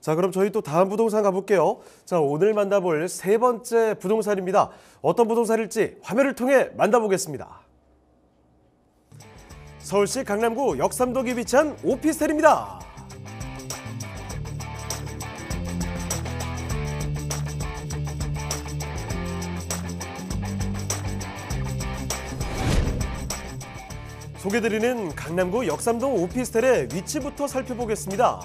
자, 그럼 저희 또 다음 부동산 가볼게요. 자, 오늘 만나볼 세 번째 부동산입니다. 어떤 부동산일지 화면을 통해 만나보겠습니다. 서울시 강남구 역삼동에 위치한 오피스텔입니다. 소개드리는 강남구 역삼동 오피스텔의 위치부터 살펴보겠습니다.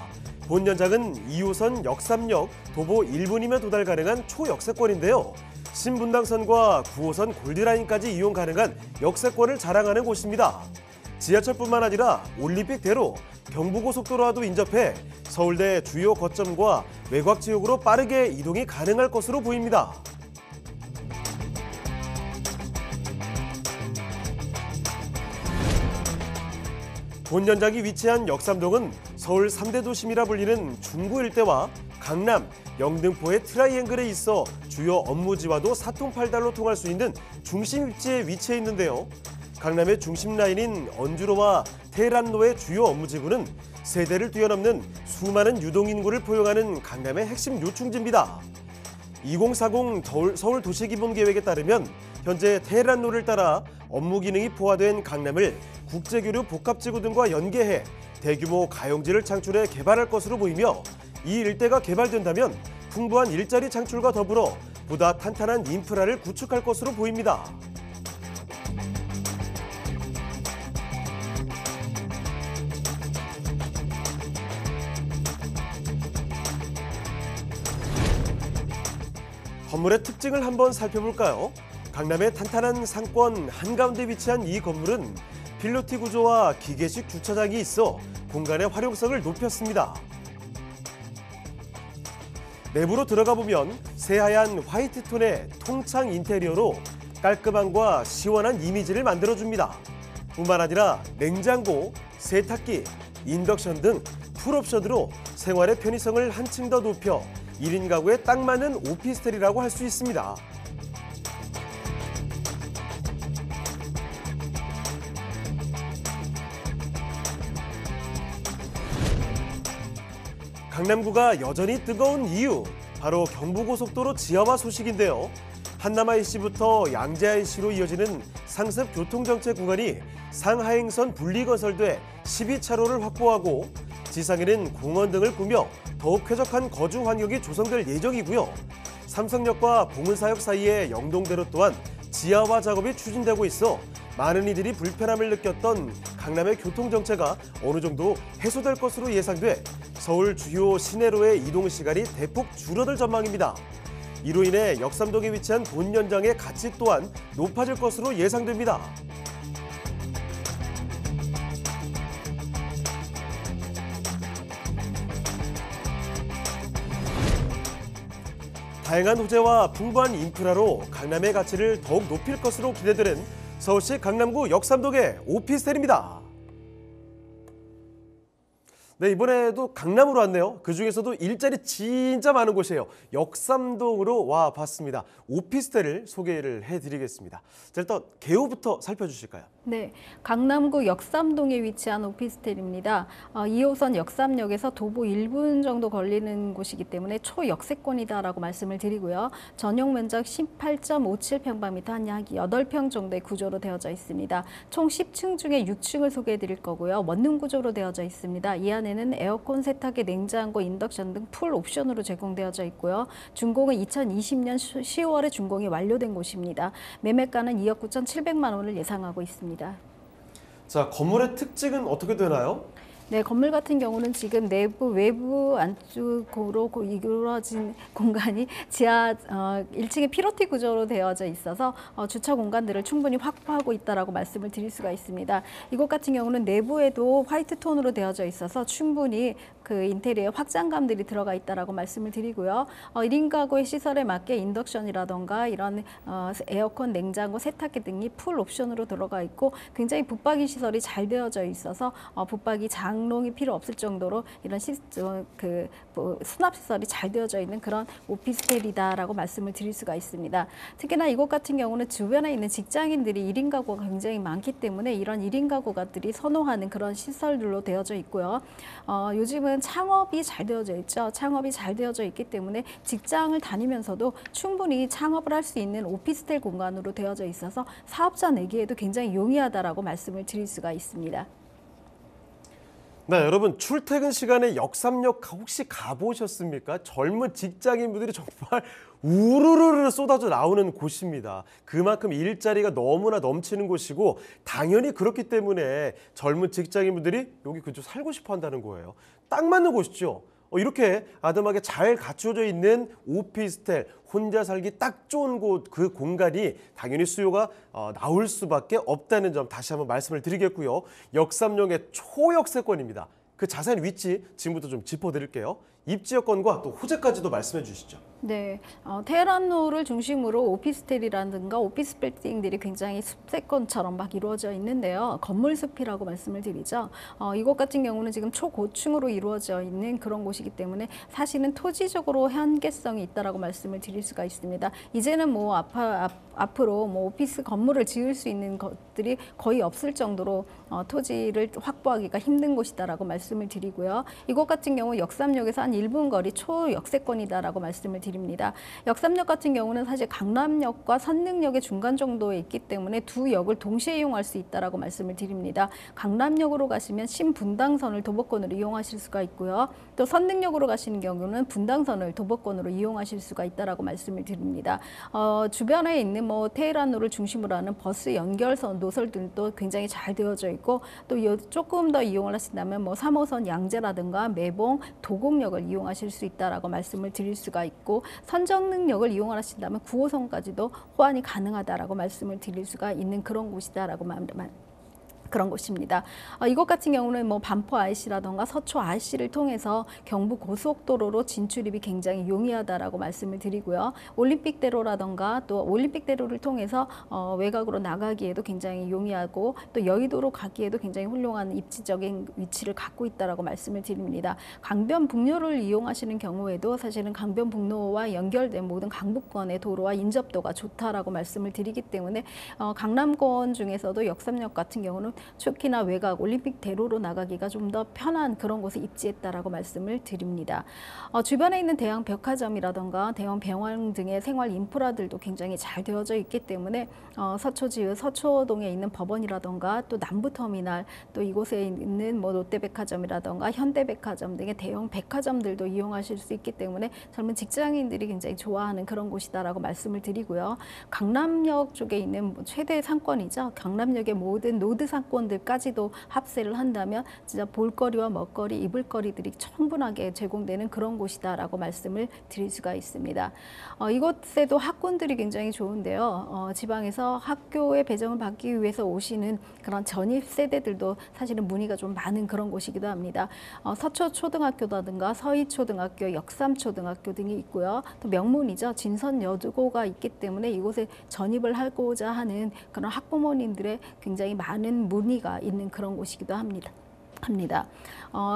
본 연장은 2호선 역삼역 도보 1분이면 도달 가능한 초역세권인데요. 신분당선과 9호선 골드라인까지 이용 가능한 역세권을 자랑하는 곳입니다. 지하철뿐만 아니라 올림픽대로, 경부고속도로와도 인접해 서울대 주요 거점과 외곽 지역으로 빠르게 이동이 가능할 것으로 보입니다. 본 연장이 위치한 역삼동은 서울 3대 도심이라 불리는 중구 일대와 강남, 영등포의 트라이앵글에 있어 주요 업무지와도 사통팔달로 통할 수 있는 중심 입지에 위치해 있는데요. 강남의 중심 라인인 언주로와 테헤란로의 주요 업무지구는 세대를 뛰어넘는 수많은 유동인구를 포용하는 강남의 핵심 요충지입니다. 2040 서울 도시기본계획에 따르면 현재 테헤란로를 따라 업무 기능이 포화된 강남을 국제교류 복합지구 등과 연계해 대규모 가용지를 창출해 개발할 것으로 보이며, 이 일대가 개발된다면 풍부한 일자리 창출과 더불어 보다 탄탄한 인프라를 구축할 것으로 보입니다. 건물의 특징을 한번 살펴볼까요? 강남의 탄탄한 상권 한가운데 위치한 이 건물은 필로티 구조와 기계식 주차장이 있어 공간의 활용성을 높였습니다. 내부로 들어가 보면 새하얀 화이트 톤의 통창 인테리어로 깔끔함과 시원한 이미지를 만들어줍니다. 뿐만 아니라 냉장고, 세탁기, 인덕션 등 풀옵션으로 생활의 편의성을 한층 더 높여 1인 가구에 딱 맞는 오피스텔이라고 할 수 있습니다. 강남구가 여전히 뜨거운 이유, 바로 경부고속도로 지하화 소식인데요. 한남IC부터 양재IC로 이어지는 상습 교통정체 구간이 상하행선 분리건설돼 12차로를 확보하고 지상에는 공원 등을 꾸며 더욱 쾌적한 거주 환경이 조성될 예정이고요. 삼성역과 봉은사역 사이의 영동대로 또한 지하화 작업이 추진되고 있어 많은 이들이 불편함을 느꼈던 강남의 교통정체가 어느 정도 해소될 것으로 예상돼 서울 주요 시내로의 이동 시간이 대폭 줄어들 전망입니다. 이로 인해 역삼동에 위치한 본 연장의 가치 또한 높아질 것으로 예상됩니다. 다양한 호재와 풍부한 인프라로 강남의 가치를 더욱 높일 것으로 기대되는 서울시 강남구 역삼동의 오피스텔입니다. 네, 이번에도 강남으로 왔네요. 그중에서도 일자리 진짜 많은 곳이에요. 역삼동으로 와봤습니다. 오피스텔을 소개를 해드리겠습니다. 자, 일단 개요부터 살펴주실까요? 네, 강남구 역삼동에 위치한 오피스텔입니다. 2호선 역삼역에서 도보 1분 정도 걸리는 곳이기 때문에 초역세권이다라고 말씀을 드리고요. 전용 면적 18.57평방미터, 한 약 8평 정도의 구조로 되어져 있습니다. 총 10층 중에 6층을 소개해 드릴 거고요. 원룸 구조로 되어져 있습니다. 이 안에는 에어컨, 세탁기, 냉장고, 인덕션 등 풀 옵션으로 제공되어져 있고요. 준공은 2020년 10월에 준공이 완료된 곳입니다. 매매가는 2억 9,700만 원을 예상하고 있습니다. 자, 건물의 특징은 어떻게 되나요? 네, 건물 같은 경우는 지금 내부, 외부, 안쪽으로 이루어진 공간이 지하 1층의 피로티 구조로 되어져 있어서 주차 공간들을 충분히 확보하고 있다라고 말씀을 드릴 수가 있습니다. 이곳 같은 경우는 내부에도 화이트 톤으로 되어져 있어서 충분히 그 인테리어 확장감들이 들어가 있다라고 말씀을 드리고요. 1인 가구의 시설에 맞게 인덕션이라던가 이런 에어컨, 냉장고, 세탁기 등이 풀 옵션으로 들어가 있고 굉장히 붙박이 시설이 잘 되어져 있어서 붙박이 장 장롱이 필요 없을 정도로 이런 수납시설이 잘 되어져 있는 그런 오피스텔이다라고 말씀을 드릴 수가 있습니다. 특히나 이곳 같은 경우는 주변에 있는 직장인들이 1인 가구가 굉장히 많기 때문에 이런 1인 가구가들이 선호하는 그런 시설들로 되어져 있고요. 요즘은 창업이 잘 되어져 있죠. 창업이 잘 되어져 있기 때문에 직장을 다니면서도 충분히 창업을 할 수 있는 오피스텔 공간으로 되어져 있어서 사업자 내기에도 굉장히 용이하다라고 말씀을 드릴 수가 있습니다. 네, 여러분 출퇴근 시간에 역삼역 혹시 가보셨습니까? 젊은 직장인분들이 정말 우르르르 쏟아져 나오는 곳입니다. 그만큼 일자리가 너무나 넘치는 곳이고 당연히 그렇기 때문에 젊은 직장인분들이 여기 그쪽 살고 싶어 한다는 거예요. 딱 맞는 곳이죠. 이렇게 아담하게 잘 갖춰져 있는 오피스텔, 혼자 살기 딱 좋은 곳, 그 공간이 당연히 수요가 나올 수밖에 없다는 점 다시 한번 말씀을 드리겠고요. 역삼역의 초역세권입니다. 그 자세한 위치 지금부터 좀 짚어드릴게요. 입지 여건과 또 호재까지도 말씀해 주시죠. 네, 테헤란로를 중심으로 오피스텔이라든가 오피스 빌딩들이 굉장히 숲세권처럼 막 이루어져 있는데요. 건물 숲이라고 말씀을 드리죠. 이곳 같은 경우는 지금 초고층으로 이루어져 있는 그런 곳이기 때문에 사실은 토지적으로 한계성이 있다라고 말씀을 드릴 수가 있습니다. 이제는 뭐 앞으로 뭐 오피스 건물을 지을 수 있는 것들이 거의 없을 정도로 토지를 확보하기가 힘든 곳이다라고 말씀을 드리고요. 이곳 같은 경우 역삼역에서 한 1분 거리 초역세권이다라고 말씀을 드립니다. 역삼역 같은 경우는 사실 강남역과 선릉역의 중간 정도에 있기 때문에 두 역을 동시에 이용할 수 있다라고 말씀을 드립니다. 강남역으로 가시면 신분당선을 도보권으로 이용하실 수가 있고요. 또 선릉역으로 가시는 경우는 분당선을 도보권으로 이용하실 수가 있다라고 말씀을 드립니다. 주변에 있는 뭐 테헤란로를 중심으로 하는 버스 연결선 노선들도 굉장히 잘 되어져 있고 또 조금 더 이용을 하신다면 뭐 3호선 양재라든가 매봉, 도곡역을 이용하실 수 있다라고 말씀을 드릴 수가 있고 선정릉역을 이용을 하신다면 9호선까지도 호환이 가능하다라고 말씀을 드릴 수가 있는 그런 곳이다라고 그런 곳입니다. 이곳 같은 경우는 뭐 반포 IC라던가 서초 IC를 통해서 경부 고속도로로 진출입이 굉장히 용이하다라고 말씀을 드리고요. 올림픽대로라던가 또 올림픽대로를 통해서 외곽으로 나가기에도 굉장히 용이하고 또 여의도로 가기에도 굉장히 훌륭한 입지적인 위치를 갖고 있다라고 말씀을 드립니다. 강변북로를 이용하시는 경우에도 사실은 강변북로와 연결된 모든 강북권의 도로와 인접도가 좋다라고 말씀을 드리기 때문에 강남권 중에서도 역삼역 같은 경우는 특히나 외곽 올림픽대로로 나가기가 좀 더 편한 그런 곳에 입지했다라고 말씀을 드립니다. 주변에 있는 대형 백화점이라던가 대형 병원 등의 생활 인프라들도 굉장히 잘 되어져 있기 때문에 서초지역 서초동에 있는 법원이라던가 또 남부터미널 또 이곳에 있는 뭐 롯데백화점이라던가 현대백화점 등의 대형 백화점들도 이용하실 수 있기 때문에 젊은 직장인들이 굉장히 좋아하는 그런 곳이다라고 말씀을 드리고요. 강남역 쪽에 있는 최대 상권이죠. 강남역의 모든 노드 상권들까지도 합세를 한다면 진짜 볼거리와 먹거리, 입을거리들이 충분하게 제공되는 그런 곳이다라고 말씀을 드릴 수가 있습니다. 이곳에도 학군들이 굉장히 좋은데요. 지방에서 학교에 배정을 받기 위해서 오시는 그런 전입 세대들도 사실은 문의가 좀 많은 그런 곳이기도 합니다. 서초초등학교라든가 서희초등학교, 역삼초등학교 등이 있고요. 또 명문이죠. 진선여고가 있기 때문에 이곳에 전입을 하고자 하는 그런 학부모님들의 굉장히 많은 문의가 있는 그런 곳이기도 합니다.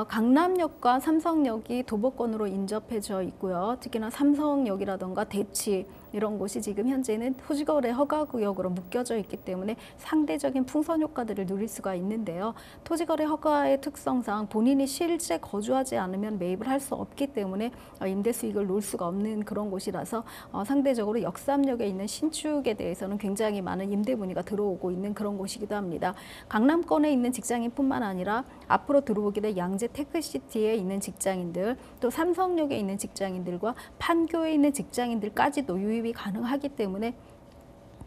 강남역과 삼성역이 도보권으로 인접해져 있고요. 특히나 삼성역이라던가 대치 이런 곳이 지금 현재는 토지거래 허가구역으로 묶여져 있기 때문에 상대적인 풍선 효과들을 누릴 수가 있는데요. 토지거래 허가의 특성상 본인이 실제 거주하지 않으면 매입을 할 수 없기 때문에 임대 수익을 놓을 수가 없는 그런 곳이라서 상대적으로 역삼역에 있는 신축에 대해서는 굉장히 많은 임대 문의가 들어오고 있는 그런 곳이기도 합니다. 강남권에 있는 직장인뿐만 아니라 앞으로 들어오게 될 양재 테크시티에 있는 직장인들, 또 삼성역에 있는 직장인들과 판교에 있는 직장인들까지도 유입이 가능하기 때문에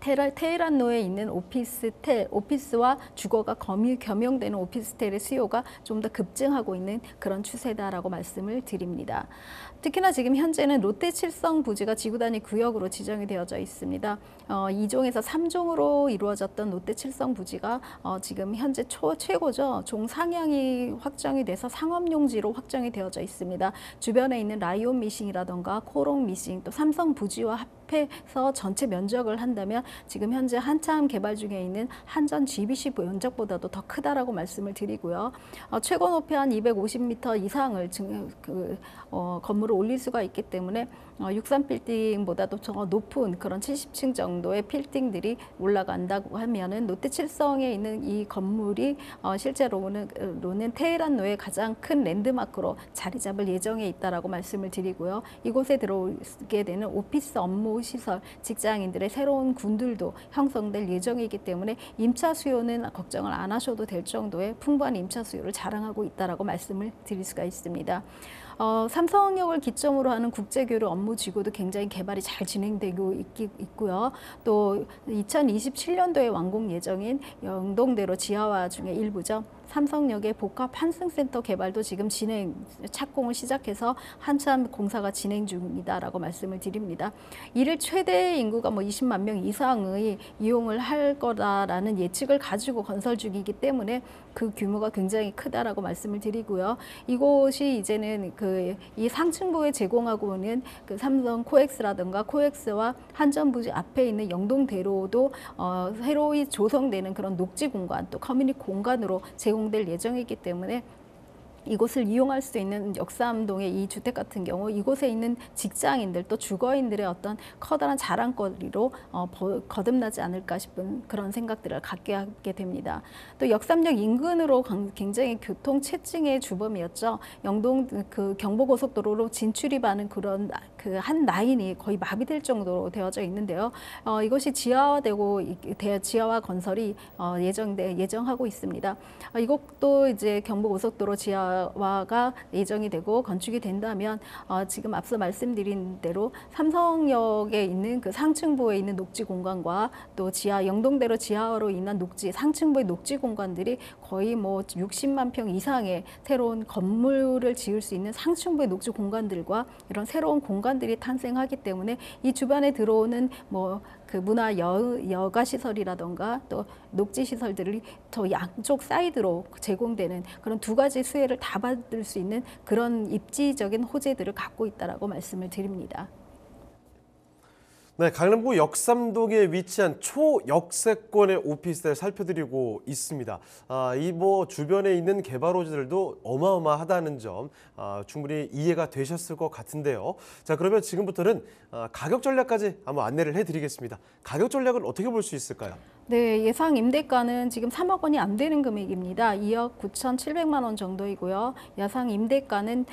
테헤란로에 있는 오피스와 주거가 겸용되는 오피스텔의 수요가 좀 더 급증하고 있는 그런 추세다라고 말씀을 드립니다. 특히나 지금 현재는 롯데 칠성 부지가 지구단위 구역으로 지정이 되어져 있습니다. 2종에서 3종으로 이루어졌던 롯데 칠성 부지가 지금 현재 최고죠. 종 상향이 확정이 돼서 상업용지로 확정이 되어져 있습니다. 주변에 있는 라이온 미싱이라던가 코롱 미싱 또 삼성 부지와 합해서 전체 면적을 한다면 지금 현재 한참 개발 중에 있는 한전 GBC 면적보다도 더 크다라고 말씀을 드리고요. 최고 높이 한 250m 이상을 건물을 올릴 수가 있기 때문에 63빌딩보다도 더 높은 그런 70층 정도의 빌딩들이 올라간다고 하면은 롯데칠성에 있는 이 건물이 실제로는 테헤란로의 가장 큰 랜드마크로 자리 잡을 예정에 있다라고 말씀을 드리고요. 이곳에 들어오게 되는 오피스 업무 시설, 직장인들의 새로운 군들도 형성될 예정이기 때문에 임차 수요는 걱정을 안 하셔도 될 정도의 풍부한 임차 수요를 자랑하고 있다라고 말씀을 드릴 수가 있습니다. 삼성역을 기점으로 하는 국제교류 업무 지구도 굉장히 개발이 잘 진행되고 있고요. 또 2027년도에 완공 예정인 영동대로 지하화 중에 일부죠. 삼성역의 복합 환승센터 개발도 지금 착공을 시작해서 한참 공사가 진행 중이다라고 말씀을 드립니다. 이를 최대 인구가 20만 명 이상의 이용을 할 거다라는 예측을 가지고 건설 중이기 때문에 그 규모가 굉장히 크다라고 말씀을 드리고요. 이곳이 이제는 이 상층부에 제공하고 있는 삼성 코엑스라든가 코엑스와 한전부지 앞에 있는 영동대로도 새로이 조성되는 그런 녹지 공간 또 커뮤니티 공간으로 제공될 예정이기 때문에 이곳을 이용할 수 있는 역삼동의 이 주택 같은 경우 이곳에 있는 직장인들 또 주거인들의 어떤 커다란 자랑거리로 거듭나지 않을까 싶은 그런 생각들을 갖게 하게 됩니다. 또 역삼역 인근으로 굉장히 교통 체증의 주범이었죠. 영동 경부고속도로로 진출입하는 그런 한 라인이 거의 마비될 정도로 되어져 있는데요. 이것이 지하화 건설이 예정하고 있습니다. 이것도 이제 경부고속도로 지하화가 예정이 되고 건축이 된다면 지금 앞서 말씀드린 대로 삼성역에 있는 그 상층부에 있는 녹지 공간과 또 영동대로 지하화로 인한 상층부의 녹지 공간들이 거의 60만 평 이상의 새로운 건물을 지을 수 있는 상층부의 녹지 공간들과 이런 새로운 공간들이 탄생하기 때문에 이 주변에 들어오는 문화 여가 시설이라던가 또 녹지 시설들이 더 양쪽 사이드로 제공되는 그런 두 가지 수혜를 다 받을 수 있는 그런 입지적인 호재들을 갖고 있다라고 말씀을 드립니다. 네, 강남구 역삼동에 위치한 초역세권의 오피스텔 살펴드리고 있습니다. 이 주변에 있는 개발호재들도 어마어마하다는 점 충분히 이해가 되셨을 것 같은데요. 자, 그러면 지금부터는 가격 전략까지 한번 안내를 해드리겠습니다. 가격 전략은 어떻게 볼 수 있을까요? 네, 예상 임대가는 지금 3억 원이 안 되는 금액입니다. 2억 9,700만 원 정도이고요. 예상 임대가는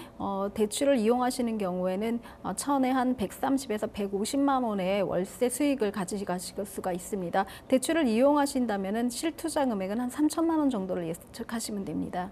대출을 이용하시는 경우에는 천에 한 130에서 150만 원의 월세 수익을 가지실 수가 있습니다. 대출을 이용하신다면 실투자 금액은 한 3천만 원 정도를 예측하시면 됩니다.